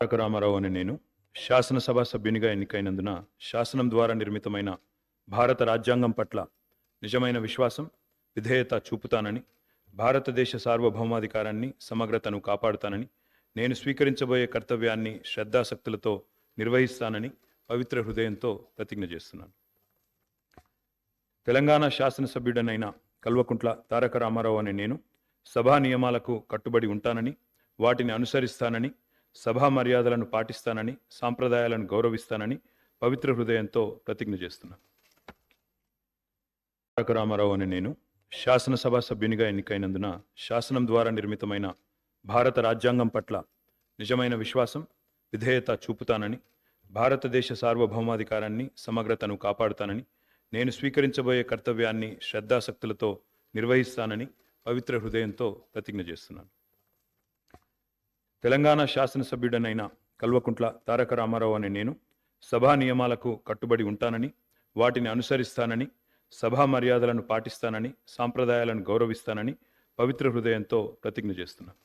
తారక రామారావు అనే నేను శాసనసభ సభ్యునిగా ఎన్నికైనందున శాసనం ద్వారా నిర్మితమైన భారత రాజ్యాంగం పట్ల నిజమైన విశ్వాసం, విధేయత చూపుతానని, భారతదేశ సార్వభౌమాధికారాన్ని, సమగ్రతను కాపాడుతానని, నేను స్వీకరించబోయే కర్తవ్యాన్ని శ్రద్ధాశక్తులతో నిర్వహిస్తానని పవిత్ర హృదయంతో ప్రతిజ్ఞ చేస్తున్నాను. తెలంగాణ శాసనసభ్యుడనైన కల్వకుంట్ల తారక రామారావు అనే నేను సభా నియమాలకు కట్టుబడి ఉంటానని, వాటిని అనుసరిస్తానని, సభా మర్యాదలను పాటిస్తానని, సాంప్రదాయాలను గౌరవిస్తానని పవిత్ర హృదయంతో ప్రతిజ్ఞ చేస్తున్నాను. తారక రామారావు అనే నేను శాసనసభ సభ్యునిగా ఎన్నికైనందున శాసనం ద్వారా నిర్మితమైన భారత రాజ్యాంగం పట్ల నిజమైన విశ్వాసం, విధేయత చూపుతానని, భారతదేశ సార్వభౌమాధికారాన్ని, సమగ్రతను కాపాడుతానని, నేను స్వీకరించబోయే కర్తవ్యాన్ని శ్రద్ధాశక్తులతో నిర్వహిస్తానని పవిత్ర హృదయంతో ప్రతిజ్ఞ చేస్తున్నాను. తెలంగాణ శాసనసభ్యుడనైన కల్వకుంట్ల తారక రామారావు అనే నేను సభా నియమాలకు కట్టుబడి ఉంటానని, వాటిని అనుసరిస్తానని, సభా మర్యాదలను పాటిస్తానని, సాంప్రదాయాలను గౌరవిస్తానని పవిత్ర హృదయంతో ప్రతిజ్ఞ చేస్తున్నాను.